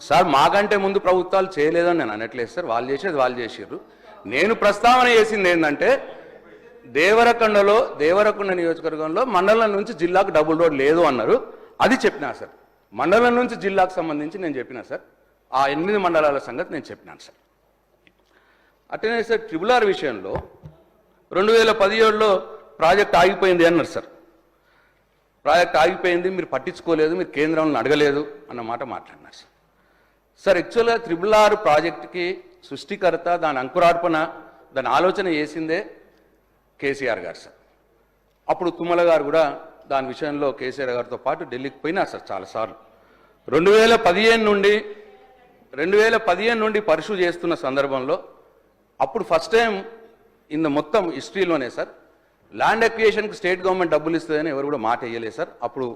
Sir మాకంటే ముందు ప్రభుత్వాలు చేయలేదని నేను అనట్లేదు సార్, వాళ్ళు చేసేది వాళ్ళు చేసారు. నేను ప్రస్తావన చేసింది ఏంటంటే దేవరకొండ నియోజకవర్గంలో మండలం నుంచి జిల్లాకు డబుల్ రోడ్ లేదు అన్నారు, అది చెప్పినా సార్. మండలం నుంచి జిల్లాకు సంబంధించి నేను చెప్పినా సార్, ఆ 8 మండలాల సంగతి నేను చెప్పినాను సార్. అట్లనే సార్ ట్రిపుల్ ఆర్ విషయంలో 2017లో ప్రాజెక్ట్ ఆగిపోయింది అన్నారు సార్. ప్రాజెక్ట్ ఆగిపోయింది, మీరు పట్టించుకోలేదు, మీరు కేంద్రంలో అడగలేదు అన్న మాట మాట్లాడినారు సార్. సార్ యాక్చువల్గా ట్రిపుల్ ఆర్ ప్రాజెక్టుకి సృష్టికర్త, దాని అంకురార్పణ, దాని ఆలోచన చేసిందే కేసీఆర్ గారు సార్. అప్పుడు తుమ్మల గారు కూడా దాని విషయంలో కేసీఆర్ గారితో పాటు ఢిల్లీకి పోయినారు సార్ చాలాసార్లు. 2015 నుండి పరిశు చేస్తున్న సందర్భంలో అప్పుడు ఫస్ట్ టైం మొత్తం హిస్టరీలోనే సార్ ల్యాండ్ అక్విజిషన్కి స్టేట్ గవర్నమెంట్ డబ్బులు ఇస్తుందని ఎవరు కూడా మాట ఇయ్యలేదు సార్. అప్పుడు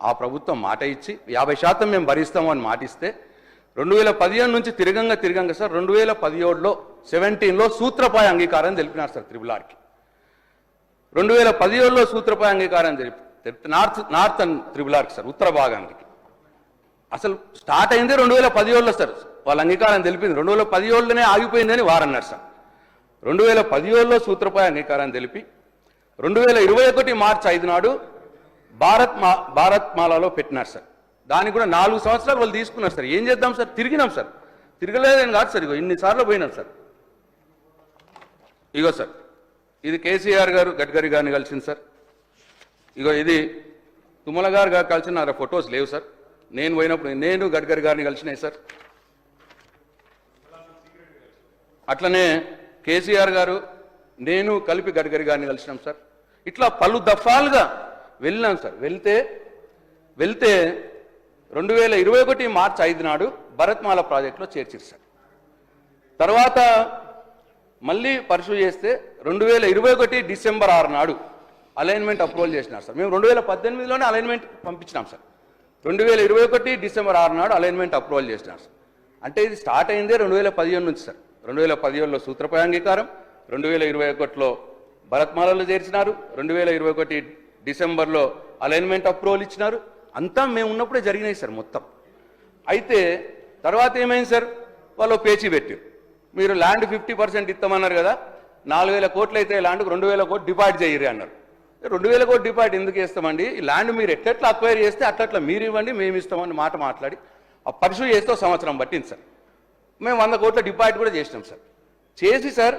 ఆ ప్రభుత్వం మాట ఇచ్చి 50% మేము భరిస్తాము అని మాట ఇస్తే 2015 నుంచి తిరగంగా సార్ 2017లో సూత్రపాయ అంగీకారం తెలిపినారు సార్ ట్రిపుల్ ఆర్కి. 2017లో సూత్రపాయ అంగీకారం తెలిపి నార్థన్ ట్రిపుల్ ఆర్కి సార్, ఉత్తర భాగానికి. అసలు స్టార్ట్ అయింది 2017లో సార్, వాళ్ళ అంగీకారం తెలిపింది 2017లోనే ఆగిపోయిందని వారన్నారు సార్. 2017లో సూత్రపాయ అంగీకారం తెలిపి 2021 మార్చి 5 నాడు భారత్ మాలలో పెట్టినారు సార్. దానికి కూడా 4 సంవత్సరాలు వాళ్ళు తీసుకున్నారు సార్. ఏం చేద్దాం సార్, తిరిగినాం సార్, తిరగలేదని కాదు సార్, ఇగో ఇన్నిసార్లు పోయినాం సార్. ఇగో సార్ ఇది కేసీఆర్ గారు గడ్కరీ గారిని కలిసింది సార్. ఇగో ఇది తుమ్మల గారు కలిసిన నా ఫొటోస్ లేవు సార్. నేను పోయినప్పుడు నేను గడ్కరీ గారిని కలిసినాయి సార్. అట్లనే కేసీఆర్ గారు నేను కలిపి గడ్కరీ గారిని కలిసినాం సార్. ఇట్లా పలు దఫాలుగా వెళ్ళినాం సార్. వెళ్తే 2021 మార్చి 5 నాడు భరత్మాల ప్రాజెక్టులో చేర్చారు సార్. తర్వాత మళ్ళీ పరిశు చేస్తే 2021 డిసెంబర్ 6 నాడు అలైన్మెంట్ అప్రూవల్ చేసినారు సార్. మేము 2018లోనే అలైన్మెంట్ పంపించినాం సార్. 2021 డిసెంబర్ 6 నాడు అలైన్మెంట్ అప్రూవల్ చేసినారు సార్. అంటే ఇది స్టార్ట్ అయిందే 2015 నుంచి సార్. 2017లో సూత్రపాయ అంగీకారం, 2021లో భరత్మాలలో చేర్చినారు, 2021 డిసెంబర్లో అలైన్మెంట్ అప్రూవల్ ఇచ్చినారు. అంతా మేము ఉన్నప్పుడే జరిగినాయి సార్ మొత్తం. అయితే తర్వాత ఏమైంది సార్, వాళ్ళు పేచీ పెట్టారు. మీరు ల్యాండ్ 50% ఇస్తామన్నారు కదా, 4000 కోట్లు అయితే ల్యాండ్కు 2000 కోట్లు డిపాజిట్ చేయరు అన్నారు. 2000 కోట్లు డిపాజిట్ ఎందుకు చేస్తామండి, ఈ ల్యాండ్ మీరు ఎట్లా అక్వైర్ చేస్తే అట్లా మీరు ఇవ్వండి, మేము ఇస్తామని మాట మాట్లాడి ఆ పరిశు చేస్తే సంవత్సరం పట్టింది సార్. మేము 100 కోట్ల డిపాజిట్ కూడా చేసినాం సార్. చేసి సార్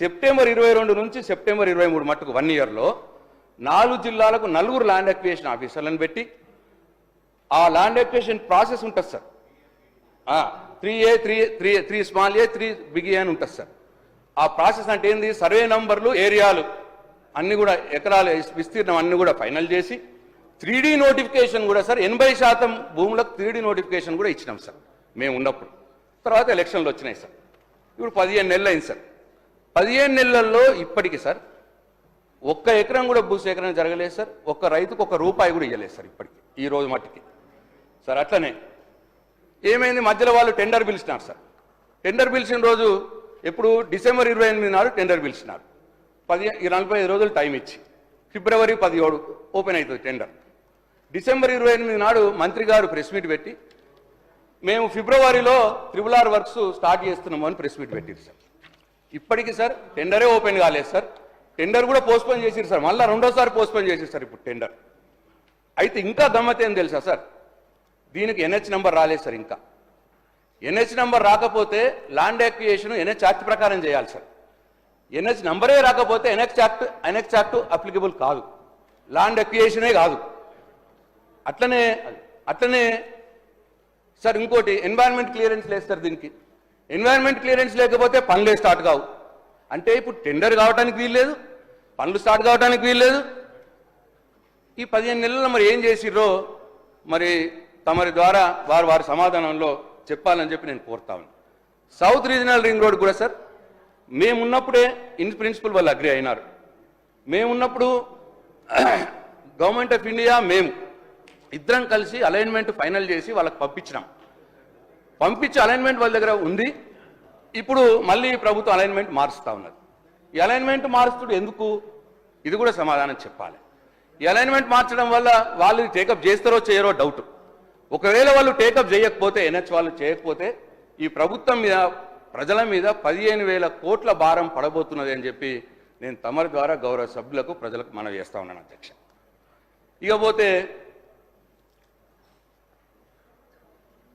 సెప్టెంబర్ 22 నుంచి సెప్టెంబర్ 23 మట్టుకు 1 ఇయర్లో 4 జిల్లాలకు 4 ల్యాండ్ అక్విజిషన్ ఆఫీసర్లను పెట్టి ఆ ల్యాండ్ అక్విజిషన్ ప్రాసెస్ ఉంటుంది sir. 3A 3 small A 3 big A అని ఉంటుంది సార్. ఆ ప్రాసెస్ అంటే ఏంది, సర్వే నంబర్లు, ఏరియాలు అన్ని కూడా ఎకరాల విస్తీర్ణం అన్ని కూడా ఫైనల్ చేసి 3D నోటిఫికేషన్ కూడా సార్ 80% భూములకు 3D నోటిఫికేషన్ కూడా ఇచ్చినాం సార్ మేము ఉన్నప్పుడు. తర్వాత ఎలక్షన్లు వచ్చినాయి సార్. ఇప్పుడు 15 నెలలు అయింది సార్. 15 నెలల్లో ఇప్పటికి సార్ 1 ఎకరం కూడా భూసేకరణ జరగలేదు సార్. ఒక్క రైతుకు 1 రూపాయి కూడా ఇవ్వలేదు సార్ ఇప్పటికి, ఈ రోజు మట్టికి సార్. అట్లనే ఏమైంది, మధ్యలో వాళ్ళు టెండర్ పిలిచినారు సార్. టెండర్ పిలిచిన రోజు ఎప్పుడు డిసెంబర్ 28 నాడు టెండర్ పిలిచినారు. 45 రోజులు టైం ఇచ్చి ఫిబ్రవరి 17 ఓపెన్ అవుతుంది టెండర్. డిసెంబర్ 28 నాడు మంత్రి గారు ప్రెస్ మీట్ పెట్టి మేము ఫిబ్రవరిలో ట్రిపుల్ ఆర్ వర్క్స్ స్టార్ట్ చేస్తున్నాము అని ప్రెస్ మీట్ పెట్టారు సార్. ఇప్పటికీ సార్ టెండరే ఓపెన్ కాలేదు సార్. టెండర్ కూడా పోస్ట్పోన్ చేసిరు సార్, మళ్ళీ 2వ సారి పోస్ట్పోన్ చేసిరు సార్ ఇప్పుడు టెండర్. అయితే ఇంకా గమ్మత్ ఏం తెలుసా సార్, దీనికి NH నెంబర్ రాలేదు సార్. ఇంకా NH నెంబర్ రాకపోతే ల్యాండ్ అక్విజిషన్ NH యాక్ట్ ప్రకారం చేయాలి సార్. NH నెంబరే రాకపోతే NH యాక్ట్ అప్లికబుల్ కాదు, ల్యాండ్ అక్విజిషనే కాదు. అట్లనే సార్ ఇంకోటి ఎన్వైరన్మెంట్ క్లియరెన్స్ లేదు సార్. దీనికి ఎన్వైరన్మెంట్ క్లియరెన్స్ లేకపోతే పనులే స్టార్ట్ కావు. అంటే ఇప్పుడు టెండర్ కావడానికి వీల్లేదు, పనులు స్టార్ట్ కావడానికి వీల్లేదు. ఈ 15 నెలల్లో మరి ఏం చేసిర్రో మరి తమరి ద్వారా వారి సమాధానంలో చెప్పాలని చెప్పి నేను కోరుతా ఉన్నాను. సౌత్ రీజనల్ రింగ్ రోడ్ కూడా సార్ మేమున్నప్పుడే ఇన్ ప్రిన్సిపల్ వాళ్ళు అగ్రి అయినారు. మేమున్నప్పుడు గవర్నమెంట్ ఆఫ్ ఇండియా మేము ఇద్దరం కలిసి అలైన్మెంట్ ఫైనల్ చేసి వాళ్ళకి పంపించినాం. పంపించి అలైన్మెంట్ వాళ్ళ దగ్గర ఉంది. ఇప్పుడు మళ్ళీ ప్రభుత్వం అలైన్మెంట్ మారుస్తూ ఉన్నది. ఈ అలైన్మెంట్ మారుస్తుడు ఎందుకు, ఇది కూడా సమాధానం చెప్పాలి. ఈ అలైన్మెంట్ మార్చడం వల్ల వాళ్ళు టేకప్ చేస్తారో చేయరో డౌట్. ఒకవేళ వాళ్ళు టేకప్ చేయకపోతే, ఎన్హెచ్ వాళ్ళు చేయకపోతే ఈ ప్రభుత్వం మీద, ప్రజల మీద 15,000 కోట్ల భారం పడబోతున్నది అని చెప్పి నేను తమరి ద్వారా గౌరవ సభ్యులకు, ప్రజలకు మనవి చేస్తా ఉన్నాను అధ్యక్ష. ఇకపోతే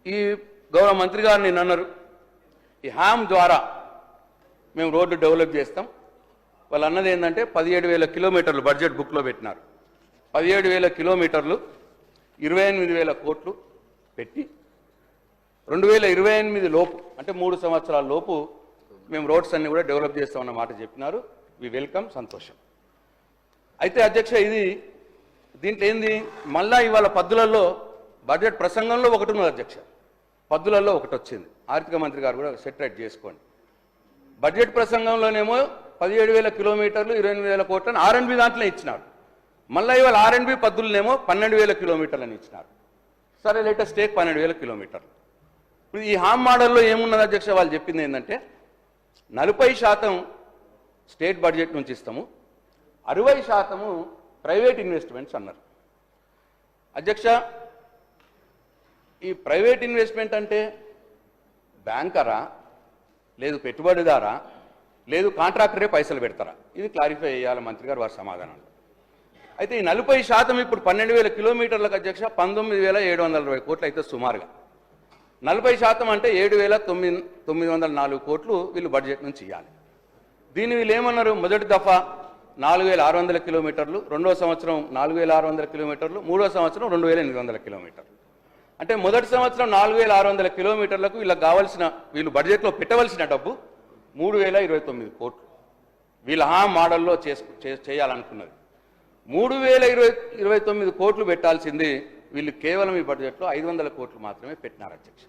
ఈ గౌరవ మంత్రి గారు నిన్న అన్నారు, ఈ హ్యామ్ ద్వారా మేము రోడ్డు డెవలప్ చేస్తాం. వాళ్ళు అన్నది ఏంటంటే 17,000 కిలోమీటర్లు బడ్జెట్ బుక్లో పెట్టినారు. 17,000 కిలోమీటర్లు 28,000 కోట్లు పెట్టి 2028 లోపు, అంటే 3 సంవత్సరాల లోపు మేము రోడ్స్ అన్ని కూడా డెవలప్ చేస్తామన్న మాట చెప్పినారు. వి వెల్కమ్, సంతోషం. అయితే అధ్యక్ష, దీంట్లో ఏంది, మళ్ళా ఇవాళ పద్దులలో బడ్జెట్ ప్రసంగంలో ఒకటి ఉన్నది అధ్యక్ష, పద్దులలో ఒకటి వచ్చింది. ఆర్థిక మంత్రి గారు కూడా సెటరేట్ చేసుకోండి. బడ్జెట్ ప్రసంగంలోనేమో 17,000 కిలోమీటర్లు 28,000 కోట్లని ఆర్ఎండ్బి దాంట్లో ఇచ్చినారు. మళ్ళీ ఇవాళ ఆర్ఎండ్బి పద్దులనేమో 12,000 కిలోమీటర్లని ఇచ్చినారు. సరే, లేటెస్ట్ టేక్ 12,000 కిలోమీటర్లు. ఇప్పుడు ఈ హామ్ మోడల్లో ఏమున్నది అధ్యక్ష, వాళ్ళు చెప్పింది ఏంటంటే 40% స్టేట్ బడ్జెట్ నుంచి ఇస్తాము, 60% ప్రైవేట్ ఇన్వెస్ట్మెంట్స్ అన్నారు. అధ్యక్ష, ఈ ప్రైవేట్ ఇన్వెస్ట్మెంట్ అంటే బ్యాంకరా, లేదు పెట్టుబడిదారా, లేదు కాంట్రాక్టరే పైసలు పెడతారా? ఇది క్లారిఫై చేయాలి మంత్రి గారు వారి సమాధానంలో. అయితే ఈ 40% ఇప్పుడు 12,000 కిలోమీటర్లకు అధ్యక్ష 19,720 కోట్లు అయితే సుమారుగా. 40% అంటే 7,904 కోట్లు వీళ్ళు బడ్జెట్ నుంచి ఇవ్వాలి. దీన్ని వీళ్ళు ఏమన్నారు, మొదటి దఫా 4,600 కిలోమీటర్లు, రెండో సంవత్సరం 4,600 కిలోమీటర్లు, మూడో సంవత్సరం 2,800 కిలోమీటర్లు. అంటే మొదటి సంవత్సరం 4,600 కిలోమీటర్లకు వీళ్ళు బడ్జెట్లో పెట్టవలసిన డబ్బు 3,029 కోట్లు. వీళ్ళ హామ్ మోడల్లో చేయాలనుకున్నది 3,029 కోట్లు పెట్టాల్సింది వీళ్ళు కేవలం ఈ బడ్జెట్లో 500 కోట్లు మాత్రమే పెట్టినారు అధ్యక్ష.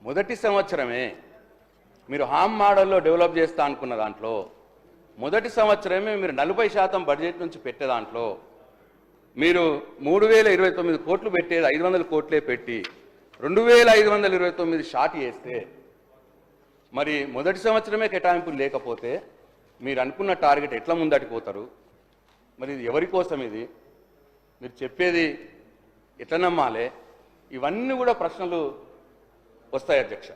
మొదటి సంవత్సరమే మీరు హామ్ మోడల్లో డెవలప్ చేస్తా అనుకున్న దాంట్లో మొదటి సంవత్సరమే మీరు 40% బడ్జెట్ నుంచి పెట్టే దాంట్లో మీరు 3,029 కోట్లు పెట్టేది 500 కోట్లే పెట్టి 2,529 షాట్ చేస్తే, మరి మొదటి సంవత్సరమే కేటాయింపులు లేకపోతే మీరు అనుకున్న టార్గెట్ ఎట్లా ముందటికి పోతారు? మరి ఇది ఎవరి కోసం? ఇది మీరు చెప్పేది ఎట్లా నమ్మాలి? ఇవన్నీ కూడా ప్రశ్నలు వస్తాయి అధ్యక్ష.